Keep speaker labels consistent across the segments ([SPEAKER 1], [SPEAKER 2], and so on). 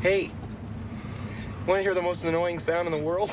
[SPEAKER 1] Hey, want to hear the most annoying sound in the world?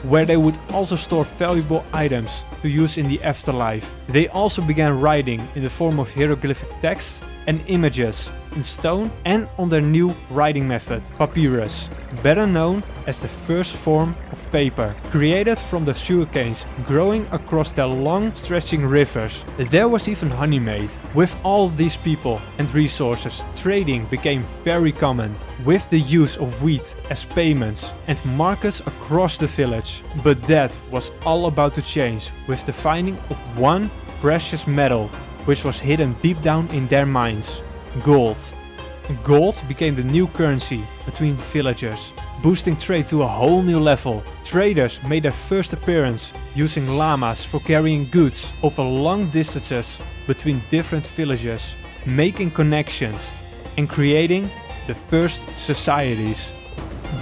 [SPEAKER 2] Where they would also store valuable items to use in the afterlife. They also began writing in the form of hieroglyphic text and images in stone and on their new writing method, papyrus, better known as the first form of paper, created from the sugarcanes growing across the long stretching rivers. There was even honey made. With all these people and resources, trading became very common, with the use of wheat as payments and markets across the village. But that was all about to change with the finding of one precious metal which was hidden deep down in their minds: gold. Gold became the new currency between villagers, boosting trade to a whole new level. Traders made their first appearance using llamas for carrying goods over long distances between different villages, making connections and creating the first societies.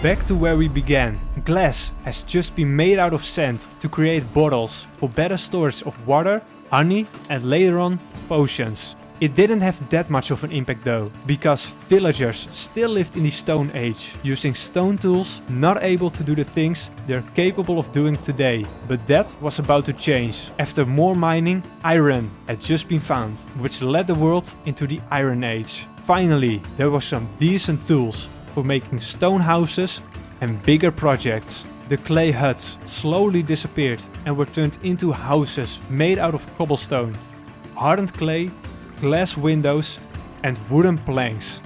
[SPEAKER 2] Back to where we began, glass has just been made out of sand to create bottles for better storage of water, honey and later on potions. It didn't have that much of an impact though, because villagers still lived in the Stone Age, using stone tools, not able to do the things they're capable of doing today. But that was about to change. After more mining, iron had just been found, which led the world into the Iron Age. Finally, there were some decent tools for making stone houses and bigger projects. The clay huts slowly disappeared and were turned into houses made out of cobblestone, hardened clay, glass windows and wooden planks.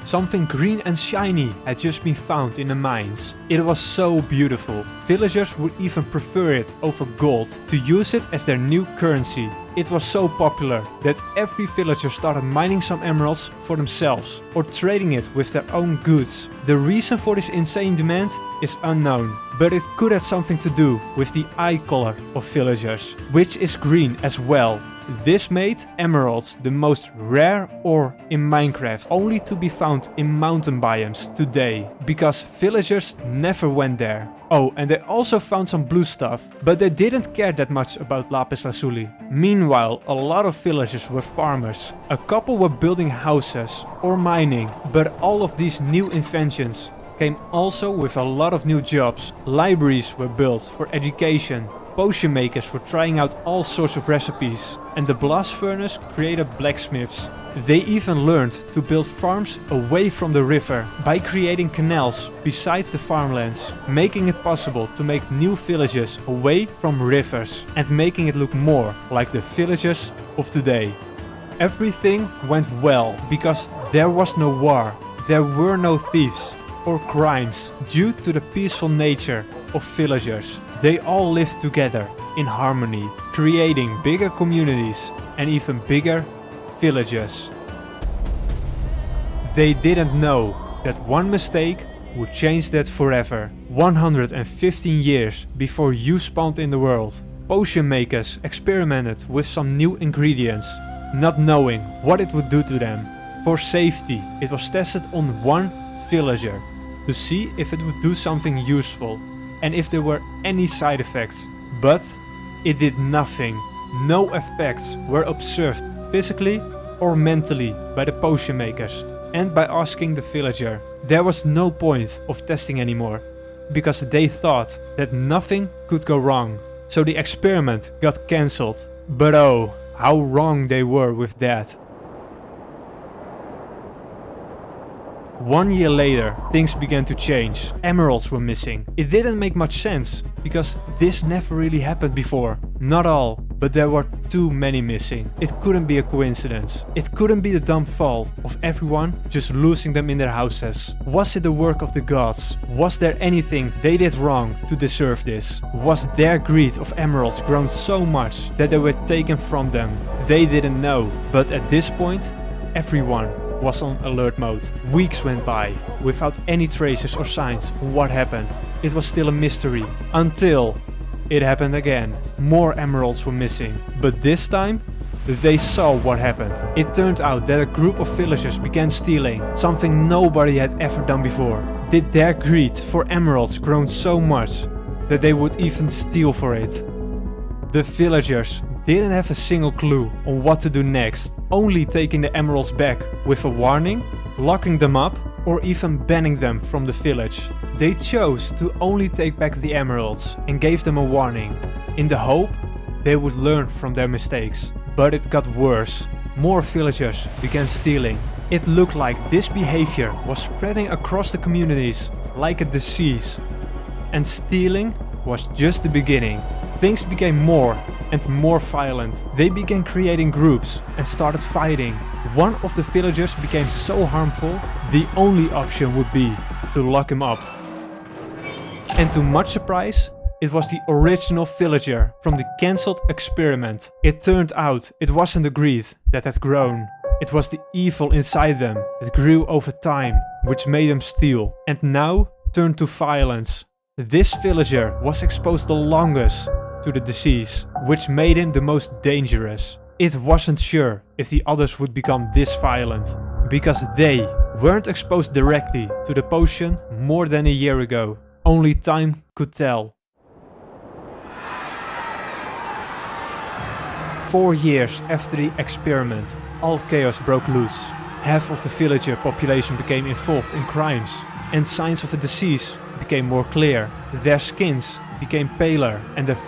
[SPEAKER 2] Something green and shiny had just been found in the mines. It was so beautiful. Villagers would even prefer it over gold to use it as their new currency. It was so popular that every villager started mining some emeralds for themselves or trading it with their own goods. The reason for this insane demand is unknown, but it could have something to do with the eye color of villagers, which is green as well. This made emeralds the most rare ore in Minecraft, only to be found in mountain biomes today, because villagers never went there. Oh, and they also found some blue stuff, but they didn't care that much about lapis lazuli. Meanwhile, a lot of villagers were farmers. A couple were building houses or mining, but all of these new inventions came also with a lot of new jobs. Libraries were built for education. Potion makers were trying out all sorts of recipes, and the blast furnace created blacksmiths. They even learned to build farms away from the river by creating canals besides the farmlands, making it possible to make new villages away from rivers and making it look more like the villages of today. Everything went well because there was no war, there were no thieves or crimes due to the peaceful nature of villagers. They all lived together in harmony, creating bigger communities and even bigger villages. They didn't know that one mistake would change that forever. 115 years before you spawned in the world, potion makers experimented with some new ingredients, not knowing what it would do to them. For safety, it was tested on one villager to see if it would do something useful and if there were any side effects, but it did nothing. No effects were observed physically or mentally by the potion makers and by asking the villager. There was no point of testing anymore, because they thought that nothing could go wrong. So the experiment got cancelled. But oh, how wrong they were with that. 1 year later, things began to change. Emeralds were missing. It didn't make much sense, because this never really happened before. Not all, but there were too many missing. It couldn't be a coincidence. It couldn't be the dumb fault of everyone just losing them in their houses. Was it the work of the gods? Was there anything they did wrong to deserve this? Was their greed of emeralds grown so much that they were taken from them? They didn't know, but at this point, everyone was on alert mode. Weeks went by without any traces or signs on what happened. It was still a mystery until it happened again. More emeralds were missing. But this time, they saw what happened. It turned out that a group of villagers began stealing, something nobody had ever done before. Did their greed for emeralds grown so much that they would even steal for it? The villagers didn't have a single clue on what to do next, only taking the emeralds back with a warning, locking them up, or even banning them from the village. They chose to only take back the emeralds and gave them a warning, in the hope they would learn from their mistakes. But it got worse. More villagers began stealing. It looked like this behavior was spreading across the communities like a disease. And stealing was just the beginning. Things became more and more violent. They began creating groups and started fighting. One of the villagers became so harmful, the only option would be to lock him up. And to much surprise, it was the original villager from the cancelled experiment. It turned out it wasn't the greed that had grown. It was the evil inside them that grew over time, which made them steal, and now turned to violence. This villager was exposed the longest to the disease, which made him the most dangerous. It wasn't sure if the others would become this violent, because they weren't exposed directly to the potion more than a year ago. Only time could tell. 4 years after the experiment, all chaos broke loose. Half of the villager population became involved in crimes, and signs of the disease became more clear. Their skins became paler and their